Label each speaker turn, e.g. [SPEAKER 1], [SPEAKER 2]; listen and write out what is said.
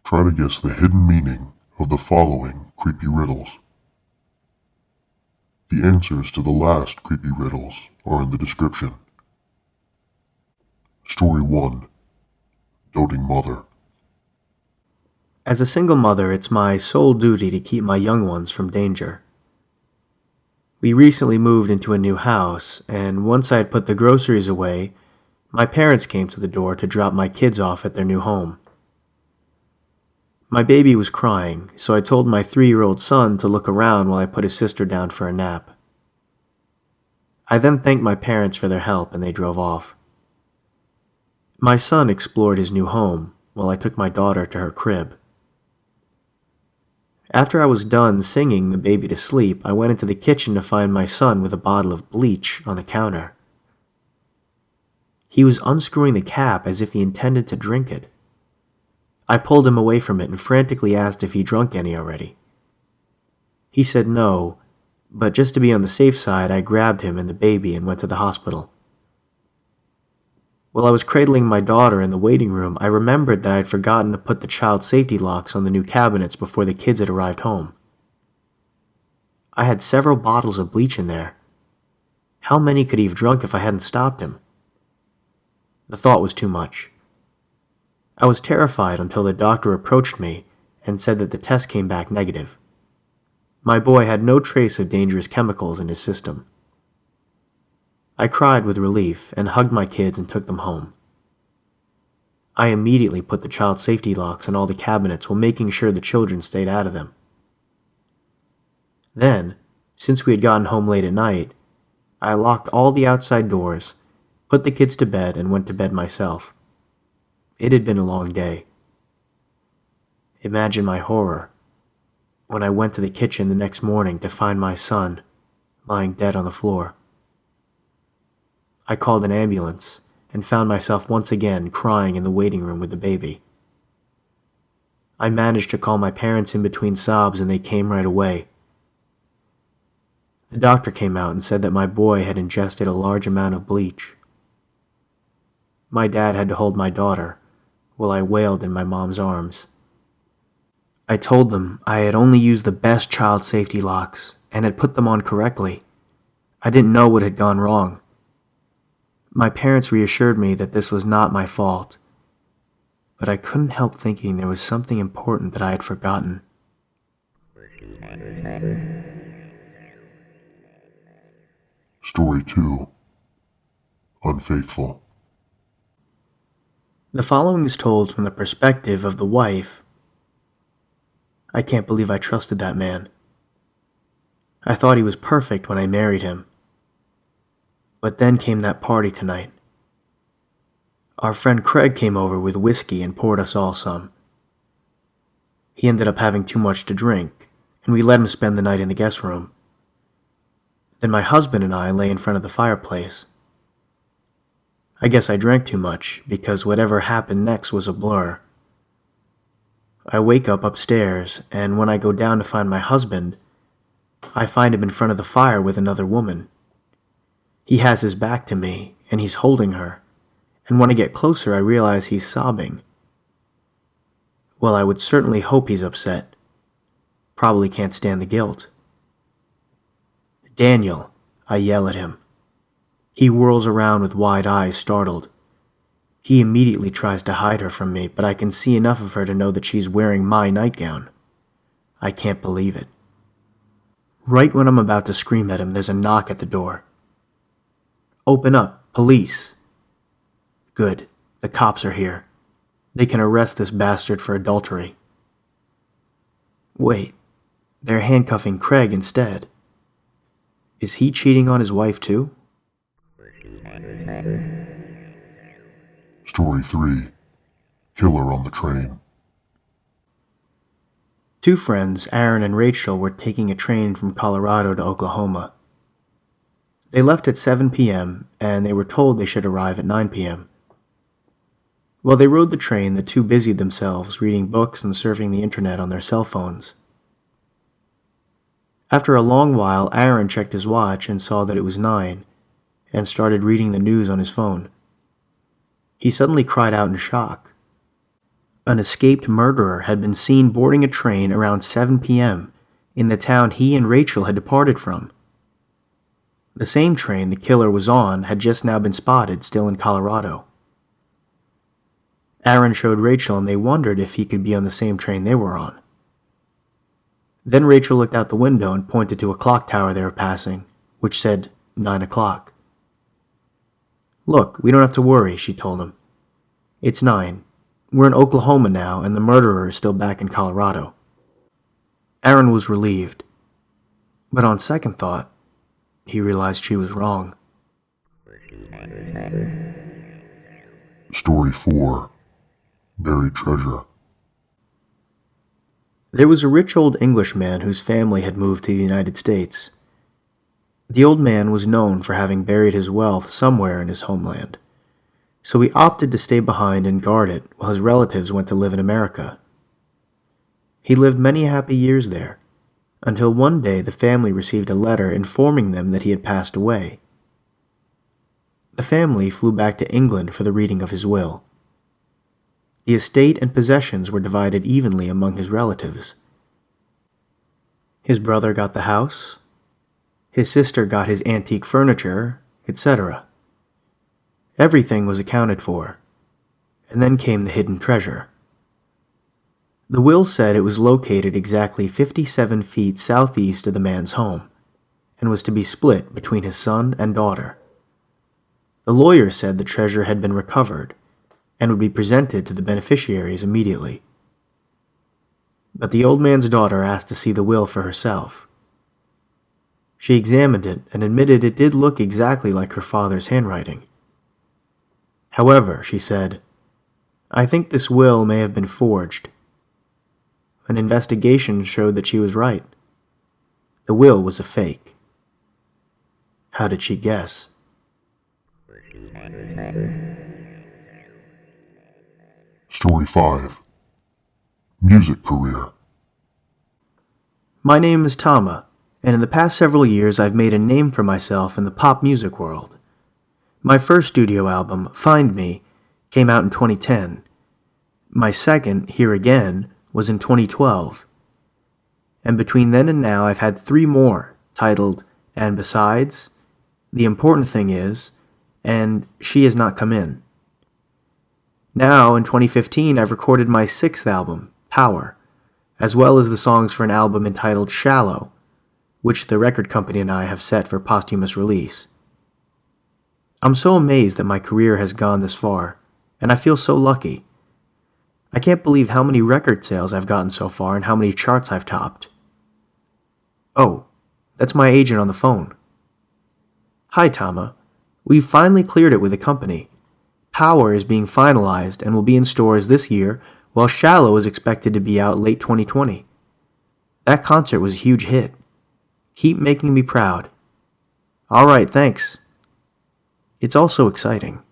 [SPEAKER 1] Try to guess the hidden meaning of the following creepy riddles. The answers to the last creepy riddles are in the description. Story 1. Doting Mother.
[SPEAKER 2] As a single mother, it's my sole duty to keep my young ones from danger. We recently moved into a new house, and once I had put the groceries away, my parents came to the door to drop my kids off at their new home. My baby was crying, so I told my 3-year-old son to look around while I put his sister down for a nap. I then thanked my parents for their help and they drove off. My son explored his new home while I took my daughter to her crib. After I was done singing the baby to sleep, I went into the kitchen to find my son with a bottle of bleach on the counter. He was unscrewing the cap as if he intended to drink it. I pulled him away from it and frantically asked if he drunk any already. He said no, but just to be on the safe side, I grabbed him and the baby and went to the hospital. While I was cradling my daughter in the waiting room, I remembered that I had forgotten to put the child safety locks on the new cabinets before the kids had arrived home. I had several bottles of bleach in there. How many could he have drunk if I hadn't stopped him? The thought was too much. I was terrified until the doctor approached me and said that the test came back negative. My boy had no trace of dangerous chemicals in his system. I cried with relief and hugged my kids and took them home. I immediately put the child safety locks on all the cabinets while making sure the children stayed out of them. Then, since we had gotten home late at night, I locked all the outside doors, put the kids to bed, and went to bed myself. It had been a long day. Imagine my horror when I went to the kitchen the next morning to find my son lying dead on the floor. I called an ambulance and found myself once again crying in the waiting room with the baby. I managed to call my parents in between sobs and they came right away. The doctor came out and said that my boy had ingested a large amount of bleach. My dad had to hold my daughter while I wailed in my mom's arms. I told them I had only used the best child safety locks and had put them on correctly. I didn't know what had gone wrong. My parents reassured me that this was not my fault, but I couldn't help thinking there was something important that I had forgotten.
[SPEAKER 1] Story 2. Unfaithful.
[SPEAKER 2] The following is told from the perspective of the wife. I can't believe I trusted that man. I thought he was perfect when I married him. But then came that party tonight. Our friend Craig came over with whiskey and poured us all some. He ended up having too much to drink, and we let him spend the night in the guest room. Then my husband and I lay in front of the fireplace. I guess I drank too much, because whatever happened next was a blur. I wake up upstairs, and when I go down to find my husband, I find him in front of the fire with another woman. He has his back to me, and he's holding her, and when I get closer I realize he's sobbing. Well, I would certainly hope he's upset. Probably can't stand the guilt. "Daniel," I yell at him. He whirls around with wide eyes, startled. He immediately tries to hide her from me, but I can see enough of her to know that she's wearing my nightgown. I can't believe it. Right when I'm about to scream at him, there's a knock at the door. "Open up, police." Good, the cops are here. They can arrest this bastard for adultery. Wait, they're handcuffing Craig instead. Is he cheating on his wife too?
[SPEAKER 1] Story 3. Killer on the Train.
[SPEAKER 2] Two friends, Aaron and Rachel, were taking a train from Colorado to Oklahoma. They left at 7 p.m., and they were told they should arrive at 9 p.m. While they rode the train, the two busied themselves reading books and surfing the internet on their cell phones. After a long while, Aaron checked his watch and saw that it was 9, and started reading the news on his phone. He suddenly cried out in shock. An escaped murderer had been seen boarding a train around 7 p.m. in the town he and Rachel had departed from. The same train the killer was on had just now been spotted still in Colorado. Aaron showed Rachel and they wondered if he could be on the same train they were on. Then Rachel looked out the window and pointed to a clock tower they were passing, which said 9 o'clock. "Look, we don't have to worry," she told him. "It's 9. We're in Oklahoma now, and the murderer is still back in Colorado." Aaron was relieved, but on second thought, he realized she was wrong.
[SPEAKER 1] Story 4. Buried Treasure.
[SPEAKER 2] There was a rich old Englishman whose family had moved to the United States. The old man was known for having buried his wealth somewhere in his homeland, so he opted to stay behind and guard it while his relatives went to live in America. He lived many happy years there, until one day the family received a letter informing them that he had passed away. The family flew back to England for the reading of his will. The estate and possessions were divided evenly among his relatives. His brother got the house, his sister got his antique furniture, etc. Everything was accounted for, and then came the hidden treasure. The will said it was located exactly 57 feet southeast of the man's home, and was to be split between his son and daughter. The lawyer said the treasure had been recovered, and would be presented to the beneficiaries immediately. But the old man's daughter asked to see the will for herself. She examined it and admitted it did look exactly like her father's handwriting. However, she said, "I think this will may have been forged." An investigation showed that she was right. The will was a fake. How did she guess?
[SPEAKER 1] Story 5. Music Career.
[SPEAKER 2] My name is Tama, and in the past several years I've made a name for myself in the pop music world. My first studio album, Find Me, came out in 2010. My second, Here Again, was in 2012. And between then and now I've had 3 more, titled And Besides, The Important Thing Is, and She Has Not Come In. Now, in 2015, I've recorded my 6th album, Power, as well as the songs for an album entitled Shallow, which the record company and I have set for posthumous release. I'm so amazed that my career has gone this far, and I feel so lucky. I can't believe how many record sales I've gotten so far and how many charts I've topped. Oh, that's my agent on the phone. "Hi, Tama. We've finally cleared it with the company. Power is being finalized and will be in stores this year, while Shallow is expected to be out late 2020. That concert was a huge hit. Keep making me proud." "All right, thanks." It's all so exciting.